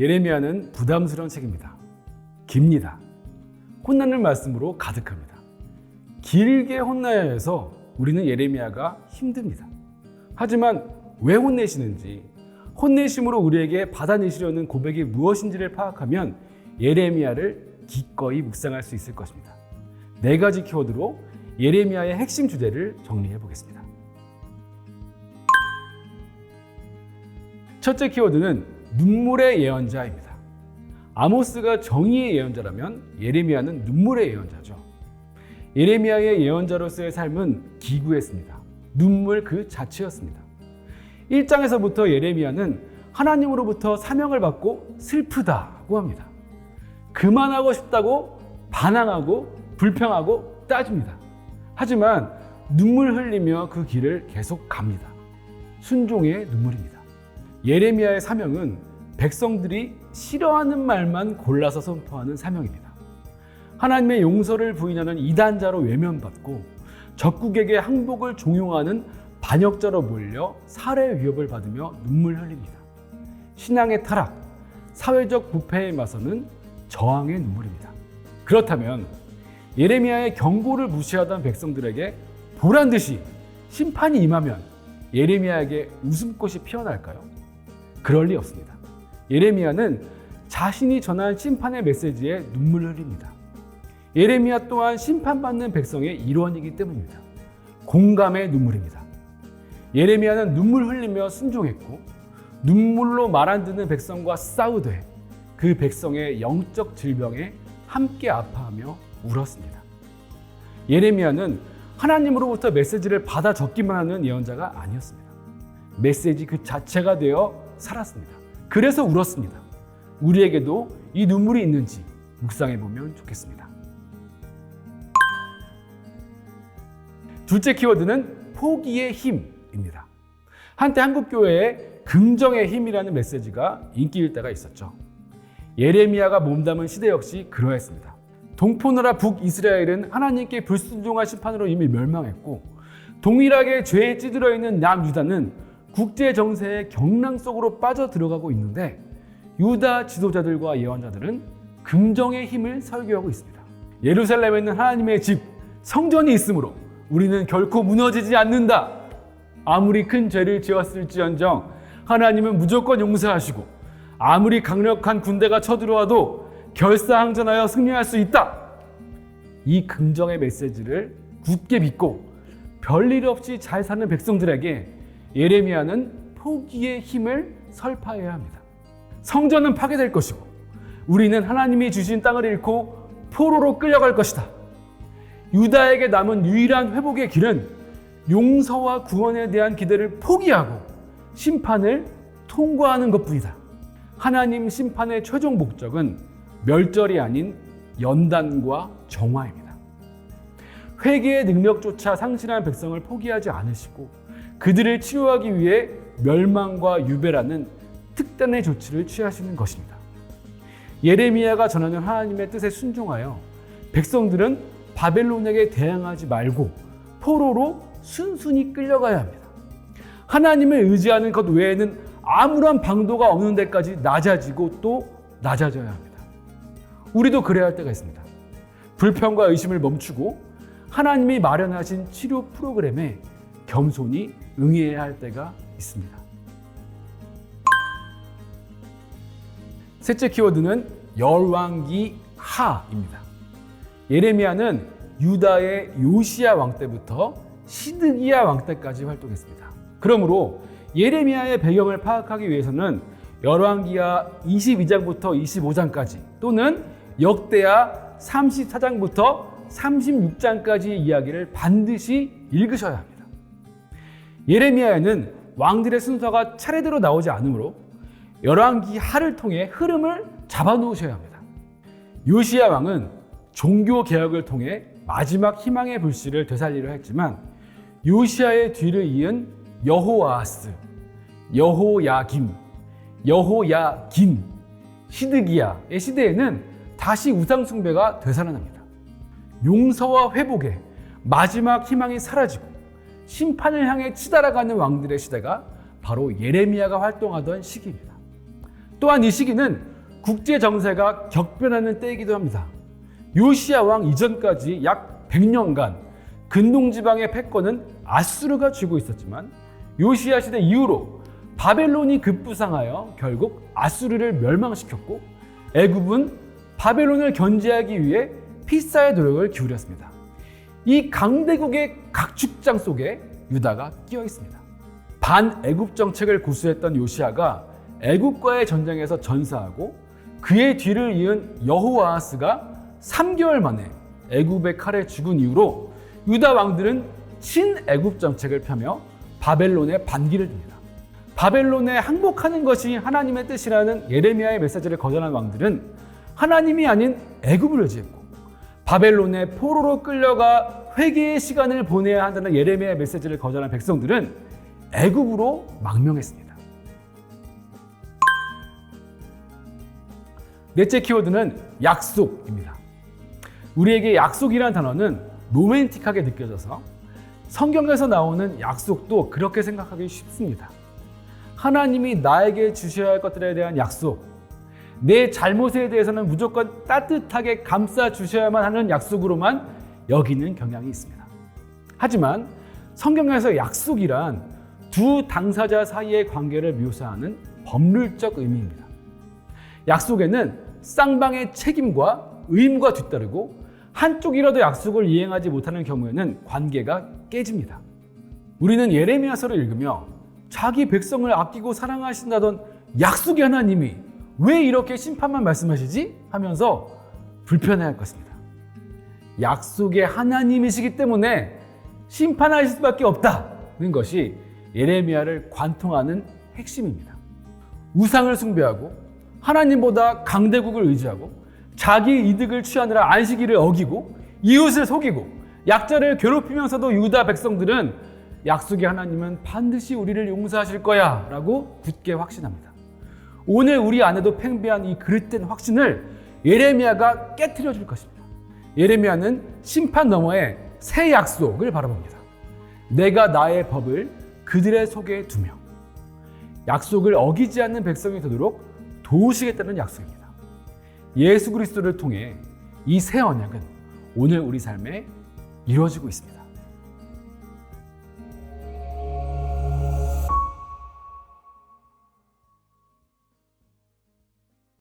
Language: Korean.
예레미야는 부담스러운 책입니다. 깁니다. 혼나는 말씀으로 가득합니다. 길게 혼나야 해서 우리는 예레미야가 힘듭니다. 하지만 왜 혼내시는지, 혼내심으로 우리에게 받아내시려는 고백이 무엇인지를 파악하면 예레미야를 기꺼이 묵상할 수 있을 것입니다. 4가지 키워드로 예레미야의 핵심 주제를 정리해 보겠습니다. 첫째 키워드는 눈물의 예언자입니다. 아모스가 정의의 예언자라면 예레미야는 눈물의 예언자죠. 예레미야의 예언자로서의 삶은 기구했습니다. 눈물 그 자체였습니다. 1장에서부터 예레미야는 하나님으로부터 사명을 받고 슬프다고 합니다. 그만하고 싶다고 반항하고 불평하고 따집니다. 하지만 눈물 흘리며 그 길을 계속 갑니다. 순종의 눈물입니다. 예레미야의 사명은 백성들이 싫어하는 말만 골라서 선포하는 사명입니다. 하나님의 용서를 부인하는 이단자로 외면받고 적국에게 항복을 종용하는 반역자로 몰려 살해 위협을 받으며 눈물 흘립니다. 신앙의 타락, 사회적 부패에 맞서는 저항의 눈물입니다. 그렇다면 예레미야의 경고를 무시하던 백성들에게 보란듯이 심판이 임하면 예레미야에게 웃음꽃이 피어날까요? 그럴 리 없습니다. 예레미야는 자신이 전한 심판의 메시지에 눈물을 흘립니다. 예레미야 또한 심판받는 백성의 일원이기 때문입니다. 공감의 눈물입니다. 예레미야는 눈물 흘리며 순종했고 눈물로 말 안 듣는 백성과 싸우되 그 백성의 영적 질병에 함께 아파하며 울었습니다. 예레미야는 하나님으로부터 메시지를 받아 적기만 하는 예언자가 아니었습니다. 메시지 그 자체가 되어 살았습니다. 그래서 울었습니다. 우리에게도 이 눈물이 있는지 묵상해 보면 좋겠습니다. 둘째 키워드는 포기의 힘입니다. 한때 한국교회에 긍정의 힘이라는 메시지가 인기일 때가 있었죠. 예레미야가 몸담은 시대 역시 그러했습니다. 동포나라 북이스라엘은 하나님께 불순종한 심판으로 이미 멸망했고 동일하게 죄에 찌들어 있는 남유다는 국제 정세의 경랑 속으로 빠져들어가고 있는데 유다 지도자들과 예언자들은 긍정의 힘을 설교하고 있습니다. 예루살렘에 있는 하나님의 집, 성전이 있으므로 우리는 결코 무너지지 않는다. 아무리 큰 죄를 지었을지언정 하나님은 무조건 용서하시고 아무리 강력한 군대가 쳐들어와도 결사항전하여 승리할 수 있다. 이 긍정의 메시지를 굳게 믿고 별일 없이 잘 사는 백성들에게 예레미야는 포기의 힘을 설파해야 합니다. 성전은 파괴될 것이고 우리는 하나님이 주신 땅을 잃고 포로로 끌려갈 것이다. 유다에게 남은 유일한 회복의 길은 용서와 구원에 대한 기대를 포기하고 심판을 통과하는 것뿐이다. 하나님 심판의 최종 목적은 멸절이 아닌 연단과 정화입니다. 회개의 능력조차 상실한 백성을 포기하지 않으시고 그들을 치료하기 위해 멸망과 유배라는 특단의 조치를 취하시는 것입니다. 예레미야가 전하는 하나님의 뜻에 순종하여 백성들은 바벨론에게 대항하지 말고 포로로 순순히 끌려가야 합니다. 하나님을 의지하는 것 외에는 아무런 방도가 없는 데까지 낮아지고 또 낮아져야 합니다. 우리도 그래야 할 때가 있습니다. 불평과 의심을 멈추고 하나님이 마련하신 치료 프로그램에 겸손히 응해야 할 때가 있습니다. 셋째 키워드는 열왕기 하입니다. 예레미야는 유다의 요시야 왕 때부터 시드기야 왕 때까지 활동했습니다. 그러므로 예레미야의 배경을 파악하기 위해서는 열왕기하 22장부터 25장까지 또는 역대하 34장부터 36장까지의 이야기를 반드시 읽으셔야 합니다. 예레미야에는 왕들의 순서가 차례대로 나오지 않으므로 열왕기하를 통해 흐름을 잡아놓으셔야 합니다. 요시야 왕은 종교 개혁을 통해 마지막 희망의 불씨를 되살리려 했지만 요시야의 뒤를 이은 여호아하스, 여호야김, 여호야긴, 시드기야의 시대에는 다시 우상 숭배가 되살아납니다. 용서와 회복의 마지막 희망이 사라지고 심판을 향해 치달아가는 왕들의 시대가 바로 예레미야가 활동하던 시기입니다. 또한 이 시기는 국제 정세가 격변하는 때이기도 합니다. 요시야 왕 이전까지 약 100년간 근동 지방의 패권은 아수르가 쥐고 있었지만 요시야 시대 이후로 바벨론이 급부상하여 결국 아수르를 멸망시켰고 애굽은 바벨론을 견제하기 위해 필사의 노력을 기울였습니다. 이 강대국의 각축장 속에 유다가 끼어 있습니다. 반애굽 정책을 고수했던 요시야가 애굽과의 전쟁에서 전사하고 그의 뒤를 이은 여호아하스가 3개월 만에 애굽의 칼에 죽은 이후로 유다 왕들은 친애굽 정책을 펴며 바벨론의 반기를 듭니다. 바벨론에 항복하는 것이 하나님의 뜻이라는 예레미야의 메시지를 거절한 왕들은 하나님이 아닌 애굽을 의지했고 바벨론의 포로로 끌려가 회개의 시간을 보내야 한다는 예레미야의 메시지를 거절한 백성들은 애굽으로 망명했습니다. 넷째 키워드는 약속입니다. 우리에게 약속이라는 단어는 로맨틱하게 느껴져서 성경에서 나오는 약속도 그렇게 생각하기 쉽습니다. 하나님이 나에게 주셔야 할 것들에 대한 약속, 내 잘못에 대해서는 무조건 따뜻하게 감싸 주셔야만 하는 약속으로만 여기는 경향이 있습니다. 하지만 성경에서 약속이란 두 당사자 사이의 관계를 묘사하는 법률적 의미입니다. 약속에는 쌍방의 책임과 의무가 뒤따르고 한쪽이라도 약속을 이행하지 못하는 경우에는 관계가 깨집니다. 우리는 예레미야서를 읽으며 자기 백성을 아끼고 사랑하신다던 약속의 하나님이 왜 이렇게 심판만 말씀하시지? 하면서 불편해할 것입니다. 약속의 하나님이시기 때문에 심판하실 수밖에 없다는 것이 예레미야를 관통하는 핵심입니다. 우상을 숭배하고 하나님보다 강대국을 의지하고 자기 이득을 취하느라 안식일을 어기고 이웃을 속이고 약자를 괴롭히면서도 유다 백성들은 약속의 하나님은 반드시 우리를 용서하실 거야 라고 굳게 확신합니다. 오늘 우리 안에도 팽배한 이 그릇된 확신을 예레미야가 깨트려 줄 것입니다. 예레미야는 심판 너머에 새 약속을 바라봅니다. 내가 나의 법을 그들의 속에 두며 약속을 어기지 않는 백성이 되도록 도우시겠다는 약속입니다. 예수 그리스도를 통해 이 새 언약은 오늘 우리 삶에 이루어지고 있습니다.